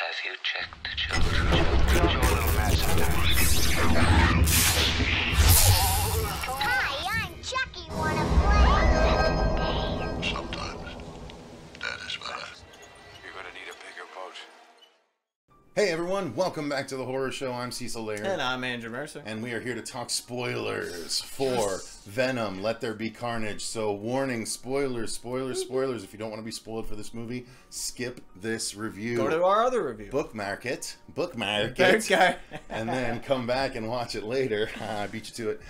Have you checked the children? Your little mad sometimes. Hi, I'm Chucky. Wanna play? Sometimes that is better. You're gonna need a bigger boat. Hey everyone, welcome back to the Horror Show. I'm Cecil Laird. And I'm Andrew Mercer. And we are here to talk spoilers for Venom, Let There Be Carnage. So warning, spoilers. If you don't want to be spoiled for this movie, skip this review. Go to our other review. Bookmark it, Okay. and then come back and watch it later. I beat you to it.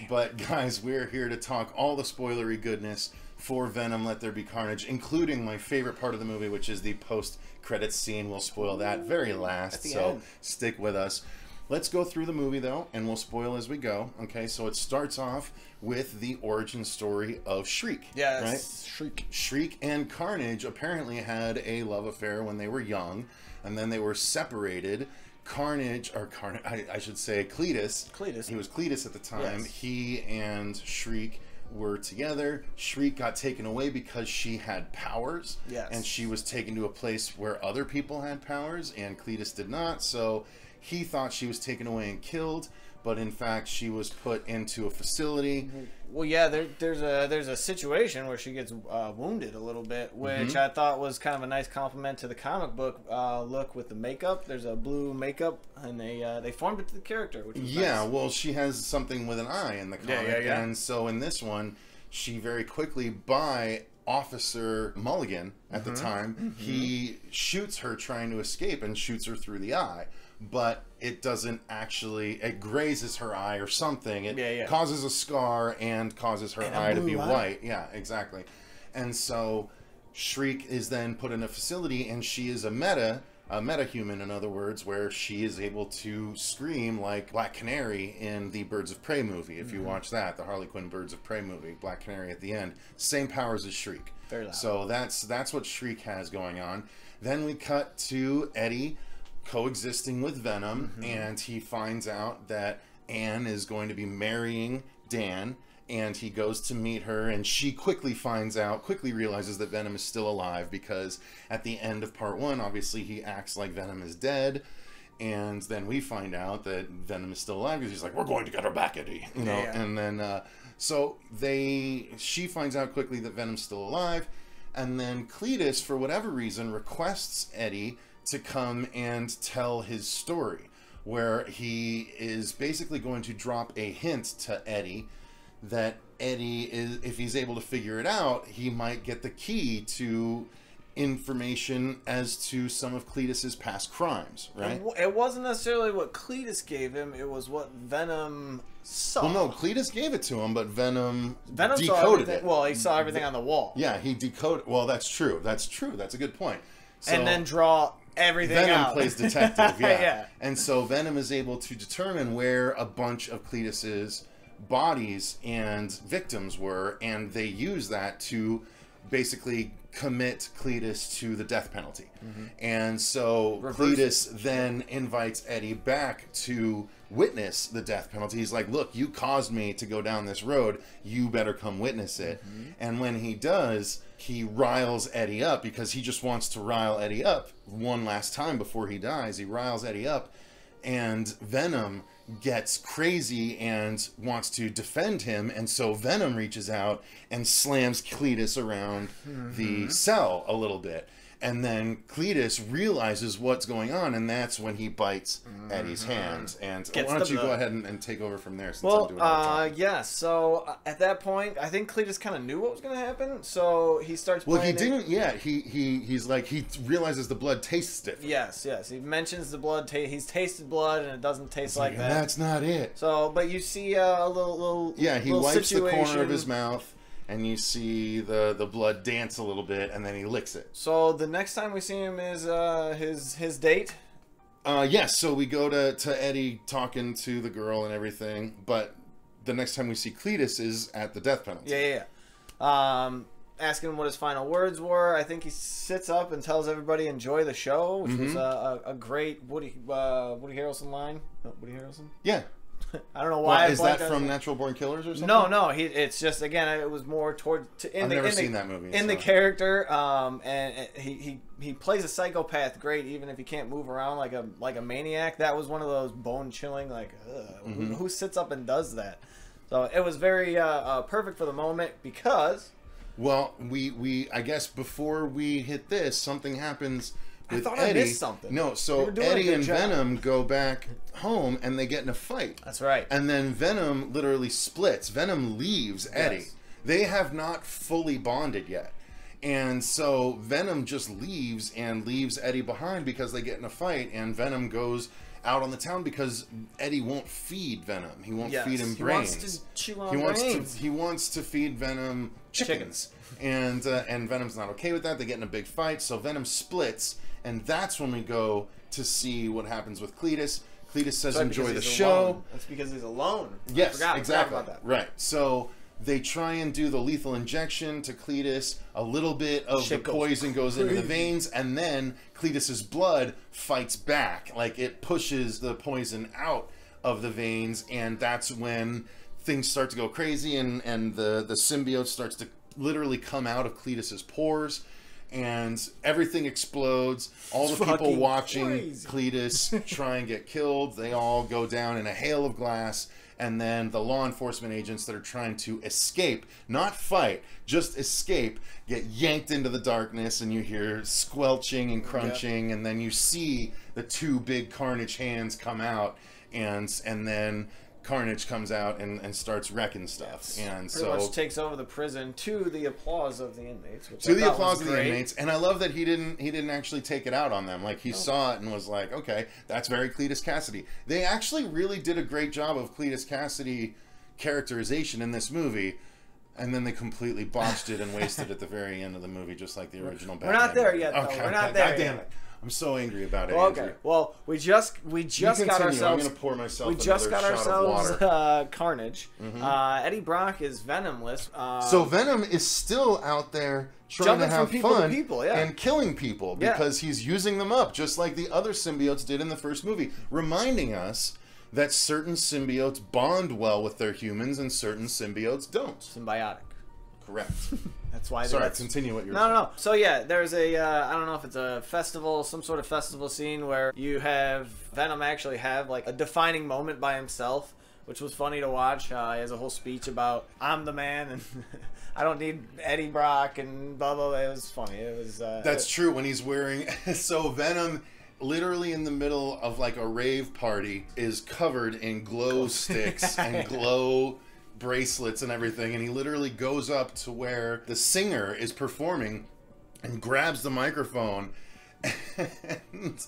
But guys, we're here to talk all the spoilery goodness for Venom, Let There Be Carnage, including my favorite part of the movie, which is the post-credits scene. We'll spoil that very last, so end. stick with us. Let's go through the movie, though, and we'll spoil as we go. Okay, so it starts off with the origin story of Shriek. Yes, right? Shriek. Shriek and Carnage apparently had a love affair when they were young, and then they were separated. I should say Cletus. He was Cletus at the time. Yes. He and Shriek were together. Shriek got taken away because she had powers. Yes. And she was taken to a place where other people had powers, and Cletus did not. So he thought she was taken away and killed, but in fact she was put into a facility. Well, yeah, there's a situation where she gets wounded a little bit, which I thought was kind of a nice compliment to the comic book look with the makeup. There's a blue makeup, and they formed it to the character, which was nice. Well, she has something with an eye in the comic, and so in this one, she very quickly, by Officer Mulligan at the time, he shoots her trying to escape and shoots her through the eye. But it doesn't actually, it grazes her eye or something. It causes a scar and causes her eye to be white. Yeah, exactly. And so Shriek is then put in a facility, and she is a metahuman, in other words, where she is able to scream like Black Canary in the Birds of Prey movie. If you watch that, the Harley Quinn Birds of Prey movie, Black Canary at the end, same powers as Shriek. Very loud. So that's what Shriek has going on. Then we cut to Eddie coexisting with Venom, and he finds out that Anne is going to be marrying Dan, and he goes to meet her, and she quickly realizes that Venom is still alive, because at the end of part one, obviously he acts like Venom is dead, and then we find out that Venom is still alive because he's like, we're going to get her back, Eddie, you know. And then she finds out quickly that Venom's still alive, and then Cletus, for whatever reason, requests Eddie to come and tell his story, where he is basically going to drop a hint to Eddie that Eddie is, if he's able to figure it out, he might get the key to information as to some of Cletus's past crimes, right? It wasn't necessarily what Cletus gave him, it was what Venom saw. Well, no, Cletus gave it to him, but Venom decoded saw everything. it. Well, he saw everything on the wall. Yeah, he decoded. Well, that's true. That's a good point. So, and then draw everything Venom out. plays detective, yeah. Yeah. And so Venom is able to determine where a bunch of Cletus's bodies and victims were, and they use that to basically commit Cletus to the death penalty. And so Cletus then invites Eddie back to witness the death penalty. He's like, look, you caused me to go down this road, you better come witness it. And when he does, he riles Eddie up, because he just wants to rile Eddie up one last time before he dies. He riles Eddie up, and Venom gets crazy and wants to defend him, and so Venom reaches out and slams Cletus around the cell a little bit. And then Cletus realizes what's going on, and that's when he bites Eddie's hand. And why don't you go ahead and take over from there? Since I'm doing all the yeah. So at that point, I think Cletus kind of knew what was going to happen. So he starts. Well, he didn't. Yeah, he's like, he realizes the blood tastes different. Yes. He mentions the blood. He's tasted blood, and it doesn't taste like that. That's not it. So, but you see a little. Yeah, he little wipes situation. the corner of his mouth, and you see the blood dance a little bit, and then he licks it. So the next time we see him is his date. Yes, so we go to Eddie talking to the girl and everything, but the next time we see Cletus is at the death penalty. Yeah. Asking him what his final words were. I think he sits up and tells everybody enjoy the show, which was a great Woody Harrelson line. Woody Harrelson? Yeah. I don't know why. Is that from Natural Born Killers or something? No. It's just, again, it was more toward I've never seen that movie. The character, and he plays a psychopath great, even if he can't move around like a maniac. That was one of those bone chilling, like, who sits up and does that? So it was very perfect for the moment because. Well, we I guess before we hit this, something happens with Eddie. I missed something. No, so Eddie and Venom go back home and they get in a fight. That's right. And then Venom literally splits. Venom leaves Eddie. Yes. They have not fully bonded yet. And so Venom just leaves Eddie behind because they get in a fight, and Venom goes out on the town because Eddie won't feed Venom. He won't feed him brains. He wants to chew on brains. He wants to feed Venom chickens. And Venom's not okay with that. They get in a big fight, so Venom splits, and that's when we go to see what happens with Cletus. Cletus says, "Enjoy the show." Alone. That's because he's alone. Yes, exactly. Forgot about that. Right. So they try and do the lethal injection to Cletus. A little bit of the poison goes into the veins, and then Cletus's blood fights back. Like, it pushes the poison out of the veins, and that's when things start to go crazy, and the symbiote starts to literally come out of Cletus's pores, and everything explodes. All the people watching Cletus try and get killed, they all go down in a hail of glass. And then the law enforcement agents that are trying to escape, not fight, just escape, get yanked into the darkness, and you hear squelching and crunching, and then you see the two big Carnage hands come out, and then Carnage comes out and starts wrecking stuff. And pretty much takes over the prison to the applause of the inmates. And I love that he didn't actually take it out on them. Like, he saw it and was like, okay, that's very Cletus Cassidy. They actually really did a great job of Cletus Cassidy characterization in this movie. And then they completely botched it and wasted it at the very end of the movie, just like the original Batman. We're not there yet, though. Okay, We're not there. God damn it. I'm so angry about it. Well, okay. Well, we just got ourselves. I'm gonna pour myself. We just got ourselves Carnage. Mm-hmm. Eddie Brock is Venomless. So Venom is still out there trying to have fun and killing people because he's using them up, just like the other symbiotes did in the first movie, reminding us that certain symbiotes bond well with their humans and certain symbiotes don't. Symbiotic. Correct. That's why. Sorry, continue what you're saying. No. So yeah, there's a I don't know if it's a festival, some sort of festival scene where you have Venom actually have like a defining moment by himself, which was funny to watch. He has a whole speech about "I'm the man" and I don't need Eddie Brock and blah blah blah. It was funny. It was. That's true when he's wearing. So Venom, literally in the middle of like a rave party, is covered in glow sticks and glow bracelets and everything, and he literally goes up to where the singer is performing and grabs the microphone and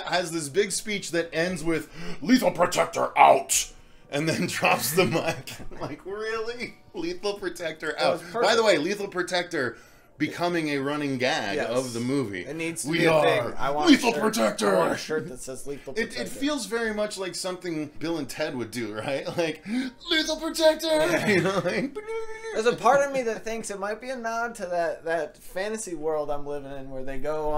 has this big speech that ends with "Lethal Protector out," and then drops the mic. Like, really? Lethal Protector out. By the way, Lethal Protector becoming a running gag of the movie. It needs to be a thing. I want Lethal Protector. I want a shirt that says Lethal Protector. It feels very much like something Bill and Ted would do, right? Like, Lethal Protector. Yeah. You know, like, there's a part of me that thinks it might be a nod to that fantasy world I'm living in, where they go.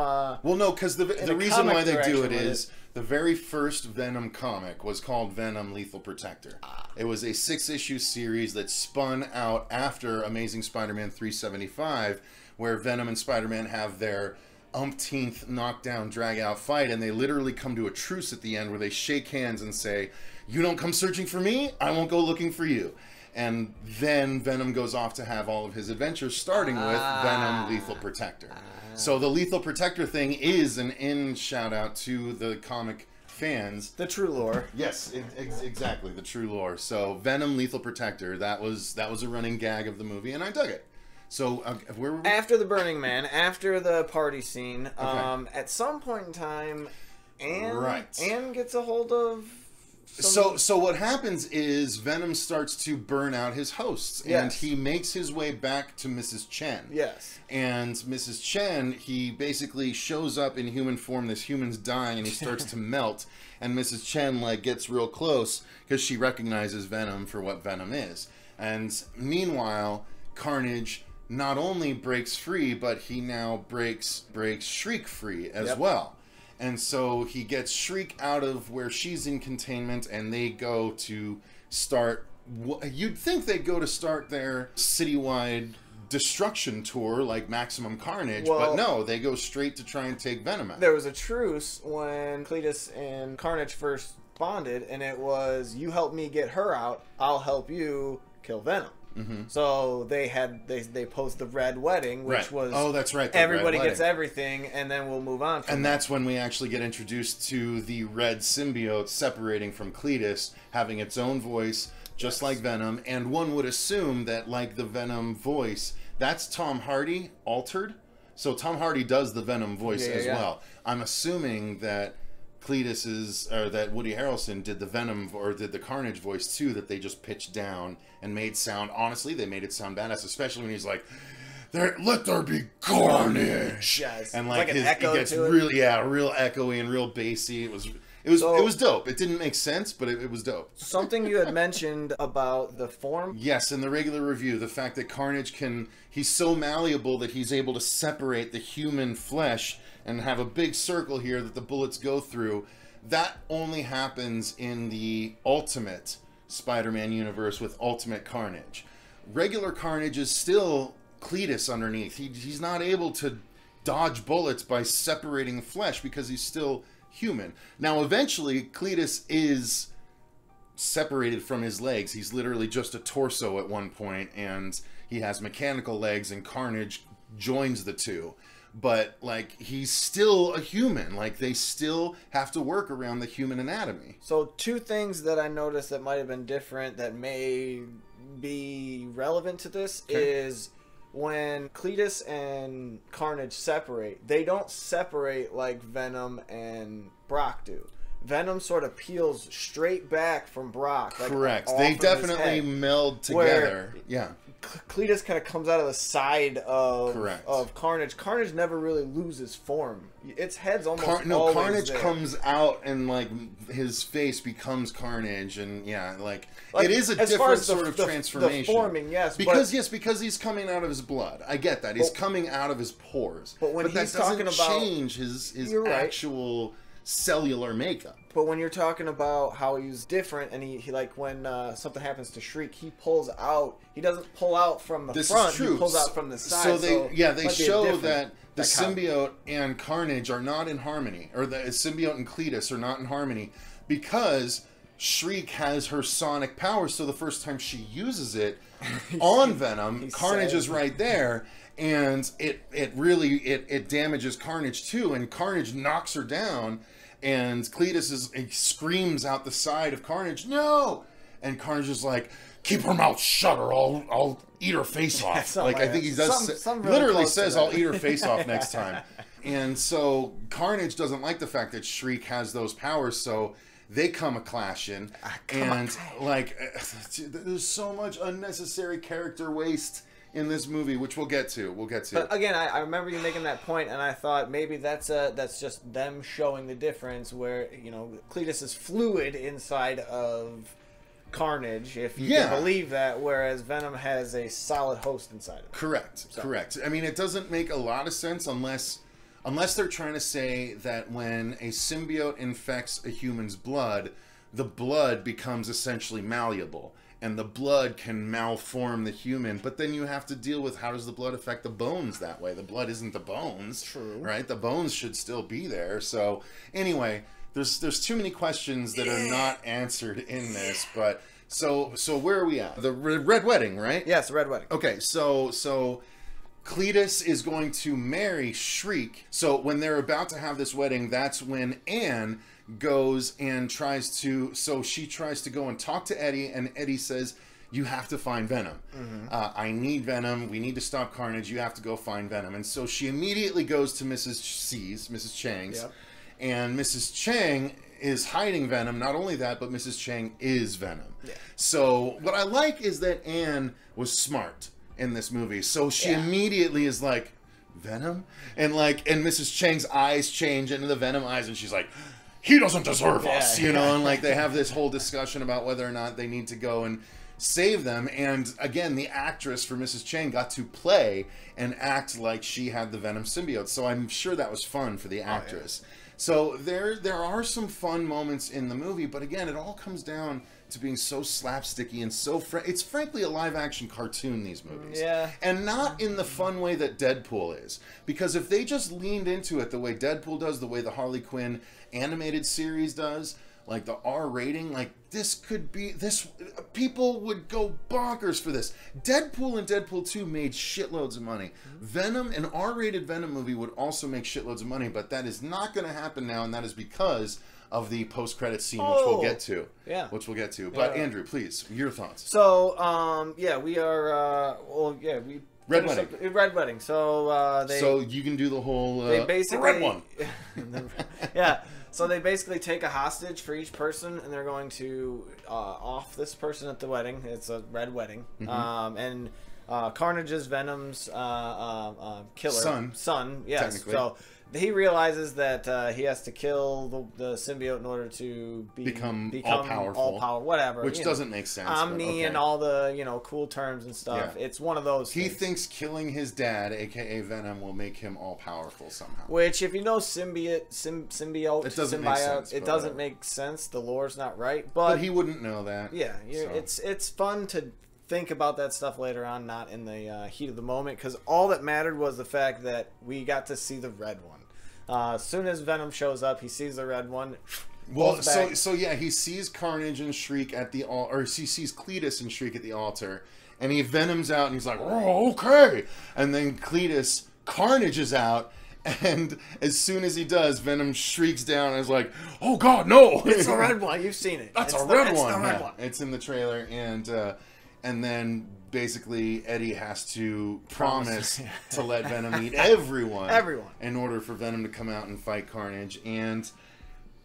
Well, no, because the reason why they do it is the very first Venom comic was called Venom Lethal Protector. It was a 6-issue series that spun out after Amazing Spider-Man 375. Where Venom and Spider-Man have their umpteenth knockdown, drag-out fight, and they literally come to a truce at the end where they shake hands and say, "You don't come searching for me, I won't go looking for you." And then Venom goes off to have all of his adventures, starting with Venom Lethal Protector. So the Lethal Protector thing is an shout-out to the comic fans. The true lore. Yes, exactly, the true lore. So Venom Lethal Protector, that was a running gag of the movie, and I dug it. So, where were we? After the Burning Man, after the party scene, at some point in time, Anne gets a hold of... So what happens is Venom starts to burn out his hosts, and he makes his way back to Mrs. Chen. Yes. And Mrs. Chen, he basically shows up in human form. This human's dying, and he starts to melt. And Mrs. Chen, like, gets real close because she recognizes Venom for what Venom is. And meanwhile, Carnage not only breaks free, but he now breaks Shriek free as well. And so he gets Shriek out of where she's in containment, and they go to start... You'd think they'd go to start their citywide destruction tour like Maximum Carnage, but no, they go straight to try and take Venom out. There was a truce when Cletus and Carnage first bonded, and it was, you help me get her out, I'll help you kill Venom. So they posed the Red Wedding, which was, oh, that's right, everybody gets everything, and then we'll move on. And that's when we actually get introduced to the red symbiote separating from Cletus, having its own voice, just like Venom. And one would assume that, like the Venom voice, that's Tom Hardy altered. So Tom Hardy does the Venom voice as well. I'm assuming that that Woody Harrelson did the Venom or did the Carnage voice too, that they just pitched down and made sound. Honestly, they made it sound badass, especially when he's like, "Let there be carnage," and like his, it gets really real echoey and real bassy. It was dope. It didn't make sense, but it was dope. Something you had mentioned about the form. Yes, in the regular review, the fact that Carnage he's so malleable that he's able to separate the human flesh and have a big circle here that the bullets go through. That only happens in the Ultimate Spider-Man universe with Ultimate Carnage. Regular Carnage is still Cletus underneath. He's not able to dodge bullets by separating the flesh because he's still human. Now, eventually, Cletus is separated from his legs. He's literally just a torso at one point, and he has mechanical legs, and Carnage joins the two. But, like, he's still a human. Like, they still have to work around the human anatomy. So, two things that I noticed that might have been different that may be relevant to this is when Cletus and Carnage separate, they don't separate like Venom and Brock do. Venom sort of peels straight back from Brock. Like, correct. They definitely meld together. Yeah. Cletus kind of comes out of the side of Carnage. Carnage never really loses form. Its head's almost always Carnage there. comes out and like his face becomes Carnage, and like it is a different sort of transformation. The forming, yes, because he's coming out of his blood. I get that he's coming out of his pores, but when he's talking about change his actual cellular makeup. But when you're talking about how he's different, and he like when something happens to Shriek, he pulls out. He doesn't pull out from the front. He pulls out from the side. So they show that the symbiote and Carnage are not in harmony, or the symbiote and Cletus are not in harmony, because Shriek has her sonic powers. So the first time she uses it on Venom, Carnage is right there. And it really damages Carnage too, and Carnage knocks her down, and Cletus screams out the side of Carnage, "No!" And Carnage is like, "Keep her mouth shut, or I'll eat her face off." Like I think he does. Really literally says, "I'll eat her face off next time." And so Carnage doesn't like the fact that Shriek has those powers, so they come a clashing, and like there's so much unnecessary character waste in this movie, which we'll get to. But again, I remember you making that point, and I thought maybe that's just them showing the difference where, Cletus is fluid inside of Carnage, if you can believe that, whereas Venom has a solid host inside of it. Correct. I mean, it doesn't make a lot of sense unless they're trying to say that when a symbiote infects a human's blood, the blood becomes essentially malleable, and the blood can malform the human, but then you have to deal with how does the blood affect the bones that way. The blood isn't the bones. True. Right? The bones should still be there. So anyway, there's too many questions that are not answered in this, but so where are we at? The Red Wedding, right? Yes, the Red Wedding. Okay, so Cletus is going to marry Shriek. So when they're about to have this wedding, that's when Anne goes and tries to go and talk to Eddie, and Eddie says, "You have to find Venom. I need Venom. We need to stop Carnage. You have to go find Venom." And so she immediately goes to Mrs. Chang's, and Mrs. Chang is hiding Venom. Not only that, but Mrs. Chang is Venom. Yeah. So what I like is that Anne was smart in this movie. So she immediately is like, "Venom?" And Mrs. Chang's eyes change into the Venom eyes, and she's like, "He doesn't deserve us," and like they have this whole discussion about whether or not they need to go and save them. And again, the actress for Mrs. Chang got to play and act like she had the Venom symbiote, so I'm sure that was fun for the actress. So there are some fun moments in the movie, but again, it all comes down to being so slapsticky and so it's frankly a live action cartoon, these movies. Yeah. And not in the fun way that Deadpool is. Because if they just leaned into it the way Deadpool does, the way the Harley Quinn animated series does, like the R rating, like this could be people would go bonkers for this. Deadpool and Deadpool 2 made shitloads of money. Venom, an R-rated Venom movie, would also make shitloads of money, but that is not going to happen now, and that is because of the post-credit scene, which we'll get to. Yeah. Which we'll get to. But Andrew, please, your thoughts. So, we are, we... Red Wedding. Red Wedding. So, So you can do the whole... they basically... the red one. Yeah. So they basically take a hostage for each person, and they're going to off this person at the wedding. It's a red wedding. And Carnage is Venom's killer. Son, yes. So he realizes that he has to kill the symbiote in order to become all-powerful. Whatever. Which doesn't make sense. Omni and all the cool terms and stuff. Yeah. It's one of those He things. thinks killing his dad, a.k.a. Venom, will make him all-powerful somehow. Which, if you know symbiote, it doesn't make sense. It doesn't make sense. The lore's not right. But he wouldn't know that. Yeah. It's fun to think about that stuff later on, not in the heat of the moment, because all that mattered was the fact that we got to see the red one. As soon as Venom shows up, he sees the red one. Well, so yeah, he sees Carnage and Shriek at the altar, or he sees Cletus and Shriek at the altar, and he Venoms out, and he's like, "Oh, okay." And then Carnage is out, and as soon as he does, Venom shrieks down and is like, "Oh God, no!" It's a red one. You've seen it. That's a red one. The red one. It's in the trailer, and then basically Eddie has to promise to let Venom eat everyone in order for Venom to come out and fight Carnage. And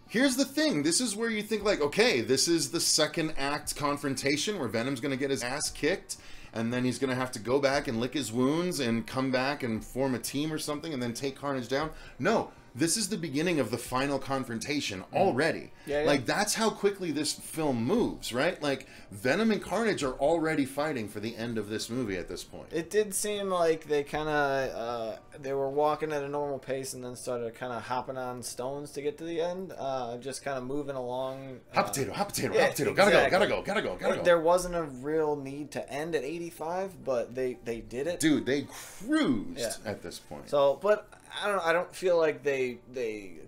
here's the thing, this is where you think like, okay, this is the second act confrontation where Venom's gonna get his ass kicked, and then he's gonna have to go back and lick his wounds and come back and form a team or something and then take Carnage down. No, this is the beginning of the final confrontation already. Yeah. Like, that's how quickly this film moves, right? Like, Venom and Carnage are already fighting for the end of this movie at this point. It did seem like they kind of, they were walking at a normal pace and then started kind of hopping on stones to get to the end. Just kind of moving along. Hot potato, exactly. Gotta go. There wasn't a real need to end at 85, but they did it. Dude, they cruised at this point. So, but I don't feel like they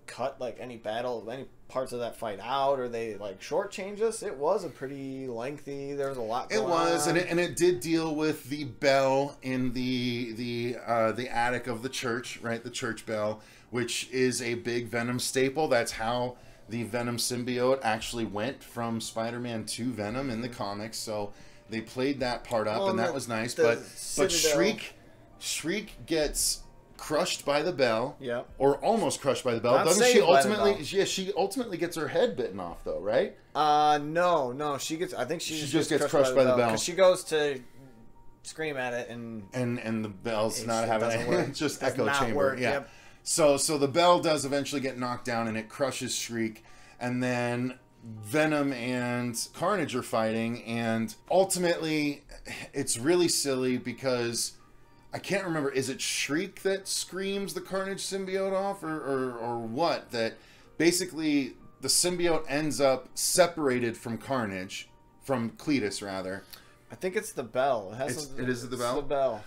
cut like any parts of that fight out, or they like shortchanged us. It was a pretty lengthy. There was a lot going on. And it did deal with the bell in the attic of the church, right? The church bell, which is a big Venom staple. That's how the Venom symbiote actually went from Spider-Man to Venom in the comics. So they played that part up, and that was nice. But Shriek gets crushed by the bell, or almost crushed by the bell. Doesn't she ultimately? Yeah, she ultimately gets her head bitten off, though, right? No, she gets. I think she just gets crushed by the bell because she goes to scream at it, and the bell's not having it. Just echo chamber. Work. Yeah. Yep. So the bell does eventually get knocked down, and it crushes Shriek, and then Venom and Carnage are fighting, and ultimately, it's really silly because I can't remember, is it Shriek that screams the Carnage symbiote off, or what? That basically the symbiote ends up separated from Carnage, from Cletus rather. I think it's the bell. It is the bell? It's the bell.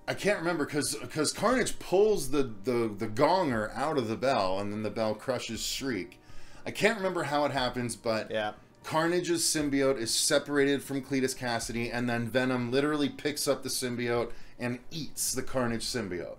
I can't remember because Carnage pulls the gonger out of the bell, and then the bell crushes Shriek. I can't remember how it happens, but Carnage's symbiote is separated from Cletus Cassidy, and then Venom literally picks up the symbiote and eats the Carnage symbiote.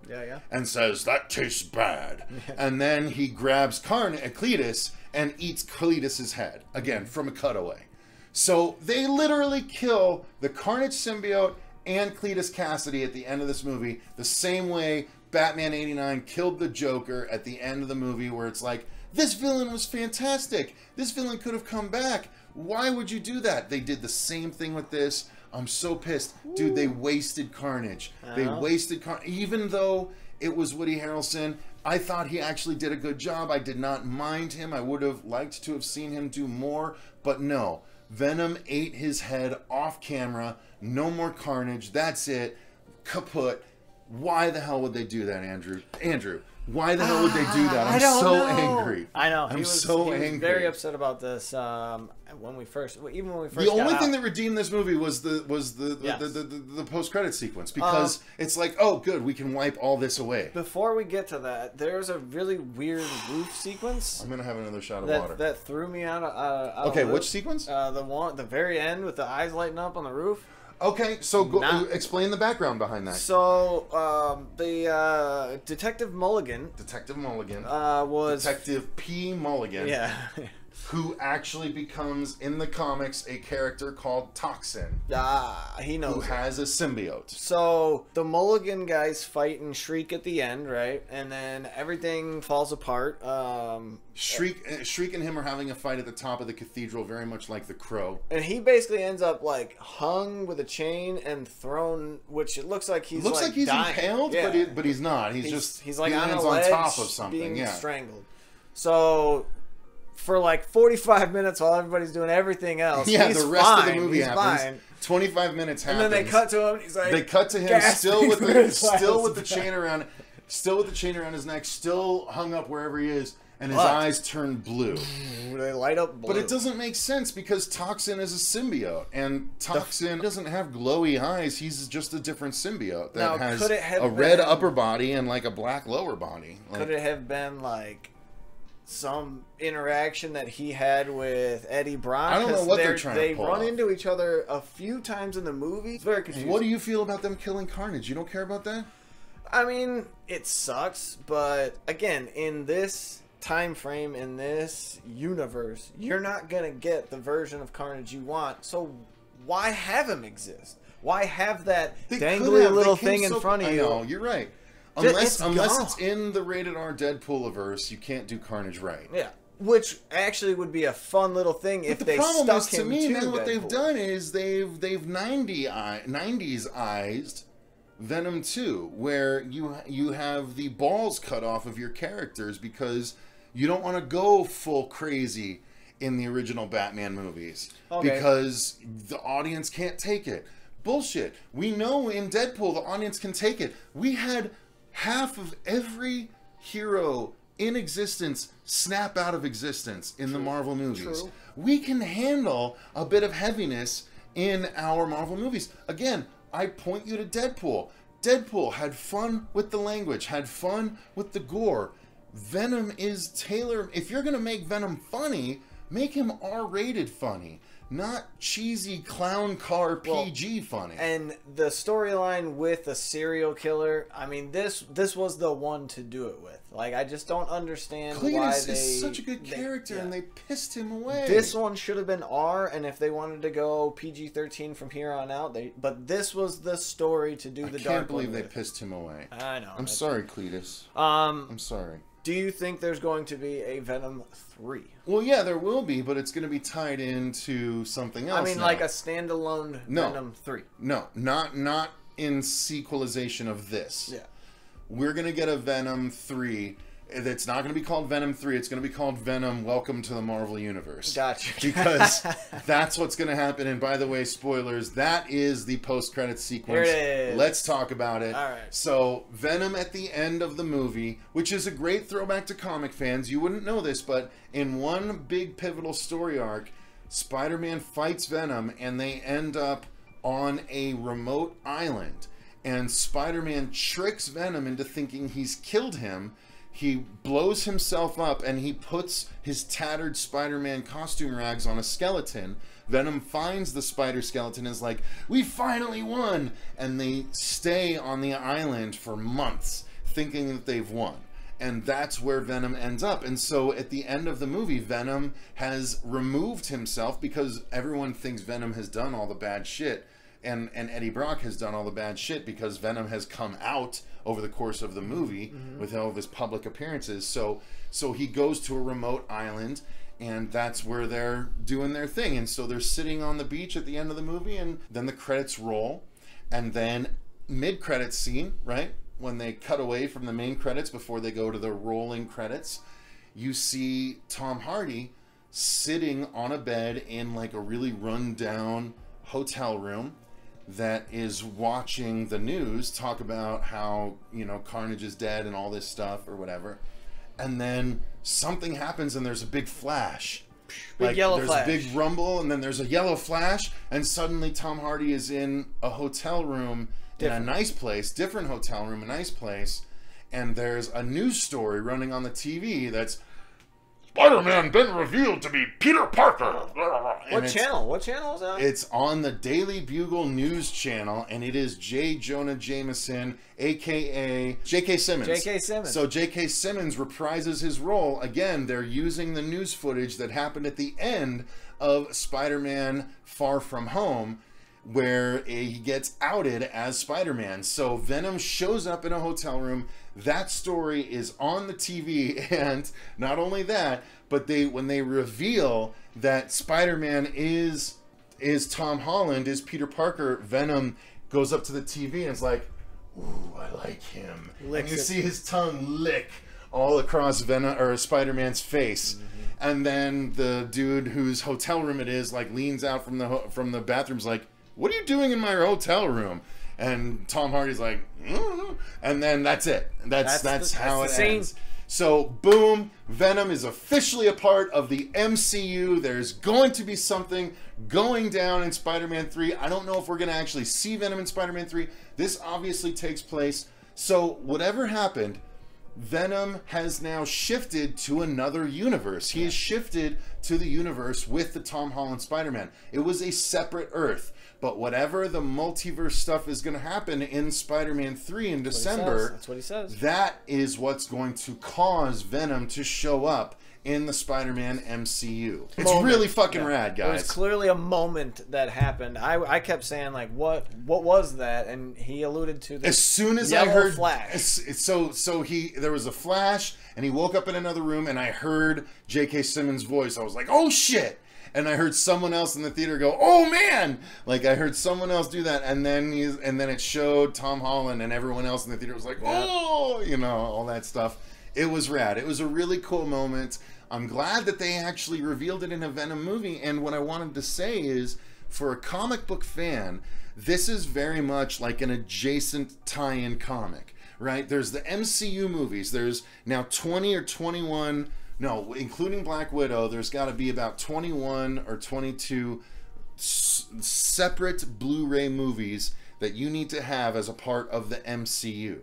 And says, "That tastes bad." And then he grabs Cletus and eats Cletus's head, again, from a cutaway. So they literally kill the Carnage symbiote and Cletus Cassidy at the end of this movie, the same way Batman 89 killed the Joker at the end of the movie, where it's like, this villain was fantastic. This villain could have come back. Why would you do that? They did the same thing with this. I'm so pissed. Dude, they wasted Carnage. They wasted Carnage. Even though it was Woody Harrelson, I thought he actually did a good job. I did not mind him. I would have liked to have seen him do more. But no. Venom ate his head off camera. No more Carnage. That's it. Kaput. Why the hell would they do that, Andrew? Why the hell would they do that? I'm so angry. I know. I'm he was angry. Very upset about this when we first The only thing that redeemed this movie was the post credit sequence, because it's like, oh, good, we can wipe all this away. Before we get to that, there's a really weird roof sequence. I'm gonna have another shot of water. That threw me out. Okay, which sequence? The very end with the eyes lighting up on the roof. Okay, so explain the background behind that. So, the Detective Mulligan. Was Detective P. Mulligan. Yeah. Who actually becomes, in the comics, a character called Toxin. He knows. Who has a symbiote. So, the Mulligan guys fight and Shriek at the end, right? And then everything falls apart. Shriek and him are having a fight at the top of the cathedral, very much like the Crow. And he basically ends up, like, hung with a chain and thrown, which it looks like he's, looks like he's dying. Impaled, yeah. but he's not. He's like on top of something, being strangled. So... for like 45 minutes while everybody's doing everything else. Yeah, he's the rest fine. of the movie he's happens. Fine. 25 minutes happens. And then they cut to him. He's like, they cut to him still with the chain around his neck, still hung up wherever he is, and his eyes turn blue. They light up blue. But it doesn't make sense because Toxin is a symbiote, and Toxin doesn't have glowy eyes. He's just a different symbiote that has a red upper body and like a black lower body. Could it have been like some interaction that he had with Eddie Brock? I don't know what they're trying to pull They run off. into each other a few times in the movie. It's very confusing. What do you feel about them killing Carnage? You don't care about that? I mean, it sucks, but again, in this time frame, in this universe, you're not gonna get the version of Carnage you want. So why have him exist? Why have that dangly little thing in front of you? I know, you're right. Unless it's in the rated R Deadpool-averse, you can't do Carnage right. Yeah. Which actually would be a fun little thing if they stuck him to the problem is, to me, now what Deadpool. they've done is they've 90s-ized Venom 2, where you have the balls cut off of your characters because you don't want to go full crazy in the original Batman movies. Okay. Because the audience can't take it. Bullshit. We know in Deadpool the audience can take it. We had half of every hero in existence snap out of existence in the Marvel movies. True. We can handle a bit of heaviness in our Marvel movies. Again, I point you to Deadpool. Deadpool had fun with the language, had fun with the gore. Venom is tailored. If you're going to make Venom funny, make him R-rated funny. Not cheesy clown car PG funny. And the storyline with a serial killer, I mean, this was the one to do it with. Like, I just don't understand why Cletus they... is such a good character, and they pissed him away. This one should have been R, and if they wanted to go PG-13 from here on out, but this was the story to do the dark one. I can't believe they pissed him away. I know. I'm sorry, Cletus. I'm sorry. Do you think there's going to be a Venom 3? Well, yeah, there will be, but it's going to be tied into something else. I mean, like a standalone Venom 3. No, not in sequelization of this. Yeah. We're going to get a Venom 3. It's not going to be called Venom 3. It's going to be called Venom Welcome to the Marvel Universe. Gotcha. Because that's what's going to happen. And by the way, spoilers, that is the post-credits sequence. Here it is. Let's talk about it. All right. So, Venom at the end of the movie, which is a great throwback to comic fans. You wouldn't know this, but in one big pivotal story arc, Spider-Man fights Venom, and they end up on a remote island. And Spider-Man tricks Venom into thinking he's killed him. He blows himself up and he puts his tattered Spider-Man costume rags on a skeleton. Venom finds the spider skeleton and is like, we finally won! And they stay on the island for months thinking that they've won. And that's where Venom ends up. And so at the end of the movie, Venom has removed himself because everyone thinks Venom has done all the bad shit. And Eddie Brock has done all the bad shit because Venom has come out over the course of the movie with all of his public appearances. So he goes to a remote island, and that's where they're doing their thing. And so they're sitting on the beach at the end of the movie, and then the credits roll, and then mid-credits scene, right? When they cut away from the main credits before they go to the rolling credits, you see Tom Hardy sitting on a bed in like a really run-down hotel room. that is watching the news talk about how, you know, Carnage is dead and all this stuff or whatever. And then something happens and there's a big flash. Big yellow there's flash. a big rumble and then there's a yellow flash and suddenly Tom Hardy is in a hotel room in a nice place, different hotel room, a nice place, and there's a news story running on the TV that's Spider-Man been revealed to be Peter Parker. What channel? What channel is that? It's on the Daily Bugle News Channel, and it is J. Jonah Jameson, a.k.a. J.K. Simmons. J.K. Simmons. So J.K. Simmons reprises his role. Again, they're using the news footage that happened at the end of Spider-Man Far From Home, where he gets outed as Spider-Man. So Venom shows up in a hotel room. That story is on the TV, and not only that, but when they reveal that Spider-Man is Tom Holland, is Peter Parker, Venom goes up to the TV and is like, "Ooh, I like him." And you see his tongue lick all across Venom or Spider-Man's face. And then the dude whose hotel room it is like leans out from the bathroom's like, "What are you doing in my hotel room?" And Tom Hardy's like, and then that's it. That's how it ends. So, boom, Venom is officially a part of the MCU. There's going to be something going down in Spider-Man 3. I don't know if we're going to actually see Venom in Spider-Man 3. This obviously takes place. So, whatever happened, Venom has now shifted to another universe. He has shifted to the universe with the Tom Holland Spider-Man. It was a separate Earth. But whatever the multiverse stuff is going to happen in Spider-Man 3 in December, that's what he says. That is what's going to cause Venom to show up in the Spider-Man MCU. It's really fucking rad, guys. There was clearly a moment that happened. I kept saying, like, what was that? And he alluded to the as soon as I heard flash. There was a flash, and he woke up in another room, and I heard J.K. Simmons' voice. I was like, "Oh shit!" And I heard someone else in the theater go, "Oh man!" Like I heard someone else do that, and then it showed Tom Holland, and everyone else in the theater was like, "Oh," you know, all that stuff. It was rad. It was a really cool moment. I'm glad that they actually revealed it in a Venom movie. And what I wanted to say is, for a comic book fan, this is very much like an adjacent tie-in comic, right? There's the MCU movies. There's now 20 or 21. No, including Black Widow, there's got to be about 21 or 22 separate Blu-ray movies that you need to have as a part of the MCU.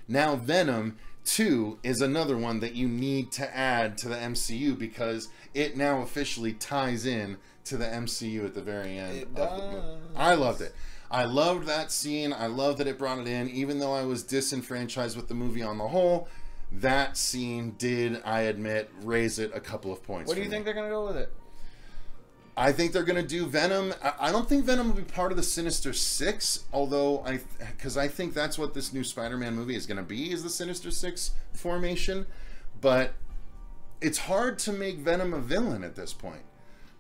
Now, Venom 2 is another one that you need to add to the MCU because it now officially ties in to the MCU at the very end of the movie. I loved it. I loved that scene. I love that it brought it in, even though I was disenfranchised with the movie on the whole. That scene did, I admit, raise it a couple of points. What do you think they're going to go with it? I think they're going to do Venom. I don't think Venom will be part of the Sinister Six, although because I think that's what this new Spider-Man movie is going to be, is the Sinister Six formation. But it's hard to make Venom a villain at this point,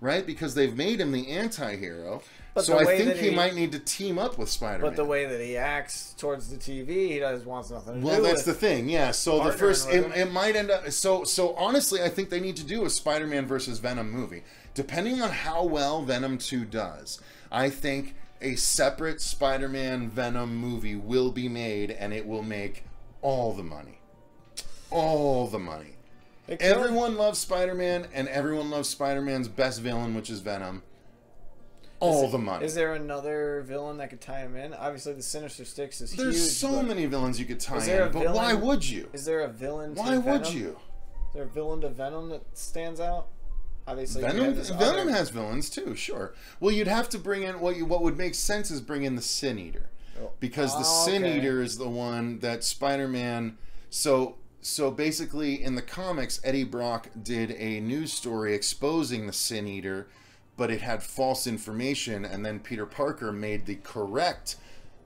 right? Because they've made him the anti-hero. But so I think he might need to team up with Spider-Man. But the way that he acts towards the TV, he wants nothing to do with. Well, that's the thing, yeah. So the first, it might end up. So honestly, I think they need to do a Spider-Man versus Venom movie, depending on how well Venom 2 does. I think a separate Spider-Man Venom movie will be made, and it will make all the money. All the money. Everyone loves Spider-Man, and everyone loves Spider-Man's best villain, which is Venom. All the money. Is there another villain that could tie him in? Obviously, the Sinister Six is huge. There's so many villains you could tie in, but why would you? Is there a villain to Why Venom? would you? Is there a villain to Venom that stands out? Obviously, Venom has villains too, sure. Well, you'd have to bring in what would make sense is bring in the Sin Eater, because the Sin Eater is the one that Spider-Man. So basically, in the comics, Eddie Brock did a news story exposing the Sin Eater, but it had false information, and then Peter Parker made the correct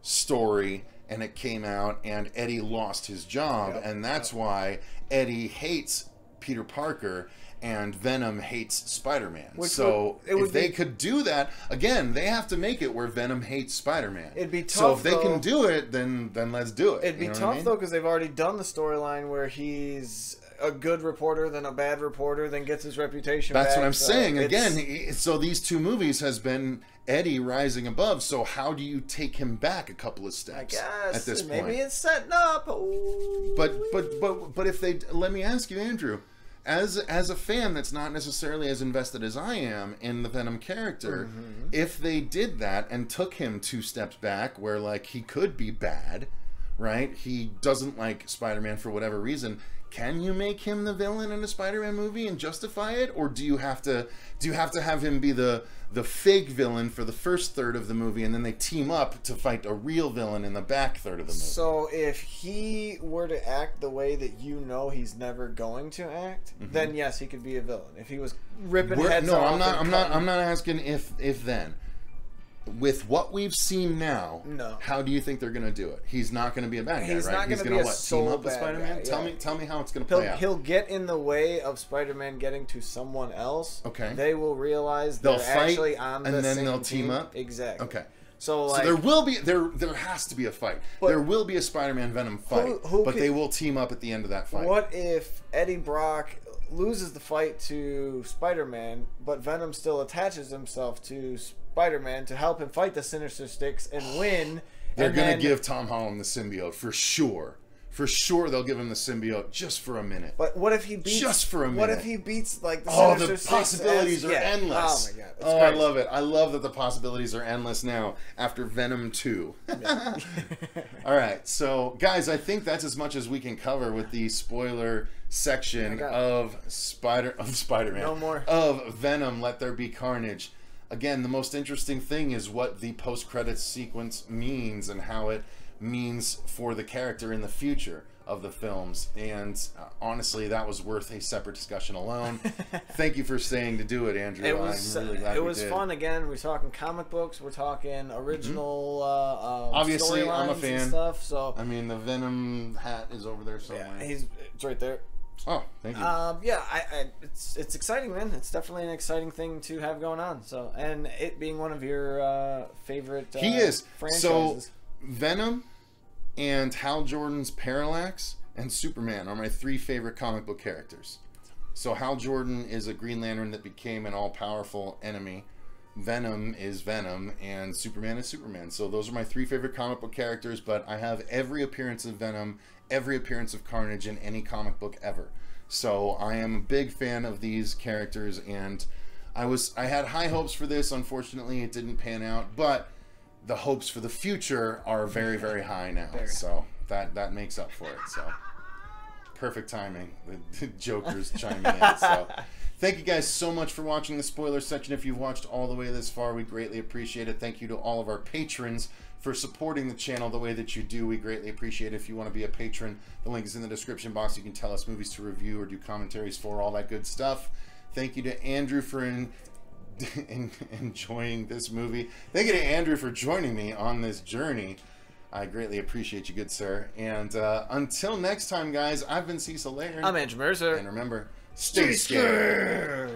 story, and it came out, and Eddie lost his job, and that's why Eddie hates Peter Parker, and Venom hates Spider-Man. So if they could do that, again, they have to make it where Venom hates Spider-Man. It'd be tough, so if they can do it, then let's do it. It'd be tough, though, because they've already done the storyline where he's a good reporter than a bad reporter, then gets his reputation That's back. what I'm So saying. it's- Again, so these two movies has been Eddie rising above. So how do you take him back a couple of steps? I guess at this maybe point? it's setting up. Ooh. But if they let me ask you, Andrew, as a fan that's not necessarily as invested as I am in the Venom character, if they did that and took him 2 steps back, where like he could be bad, right? He doesn't like Spider-Man for whatever reason. Can you make him the villain in a Spider-Man movie and justify it, or do you have to have him be the fake villain for the first third of the movie, and then they team up to fight a real villain in the back third of the movie? So if he were to act the way that you know he's never going to act, then yes, he could be a villain. If he was ripping heads no, off. I'm not asking if then. With what we've seen now, No. how do you think they're going to do it? He's not going to be a bad guy, He's right? not He's gonna going be to a team sole up with bad Spider-Man? guy, yeah. Tell me how it's going to play out. He'll get in the way of Spider-Man getting to someone else. Okay. They will realize They'll they're fight, actually on and the then same they'll team up? Exactly. Okay. So, So like, there will be there has to be a fight. But- There will be a Spider-Man Venom fight, Who but could- they will team up at the end of that fight. what if Eddie Brock loses the fight to Spider-Man, but Venom still attaches himself to Spider-Man to help him fight the Sinister Six and win? They're and going then- to give Tom Holland the symbiote for sure. For sure, they'll give him the symbiote just for a minute. But what if he beats? Just for a What minute. if he beats like the Oh, Sinister the Six possibilities as- are yeah. endless. Oh my god! It's Oh, I crazy. love it. I love that the possibilities are endless now after Venom 2. All right, so guys, I think that's as much as we can cover with the spoiler section of Spider-Man. No more. Of Venom, Let There Be Carnage. Again, the most interesting thing is what the post-credits sequence means and how it means for the character in the future of the films, and honestly, that was worth a separate discussion alone. Thank you for staying to do it, Andrew. It was I'm really glad it we was did. fun again. We're talking comic books. We're talking original. Obviously, I'm a storylines fan. and stuff. So I mean, the Venom hat is over there somewhere. yeah, it's right there. Oh, thank you. Yeah, it's exciting, man. It's definitely an exciting thing to have going on. So, and it being one of your favorite He is. franchises. So, Venom and Hal Jordan's Parallax and Superman are my 3 favorite comic book characters. So Hal Jordan is a Green Lantern that became an all-powerful enemy. Venom is Venom, and Superman is Superman. So those are my 3 favorite comic book characters, but I have every appearance of Venom, every appearance of Carnage in any comic book ever. So I am a big fan of these characters, and I had high hopes for this. Unfortunately, it didn't pan out, but the hopes for the future are very, very high now. So that makes up for it. So perfect timing. The Joker's chiming in. So thank you guys so much for watching the spoiler section. If you've watched all the way this far, we greatly appreciate it. Thank you to all of our patrons for supporting the channel the way that you do. We greatly appreciate it. If you want to be a patron, the link is in the description box. You can tell us movies to review or do commentaries for, all that good stuff. Thank you to Andrew for enjoying this movie. Thank you to Andrew for joining me on this journey. I greatly appreciate you, good sir. And until next time, guys, I've been Cecil Laird. I'm Andrew Mercer. And remember, stay scared.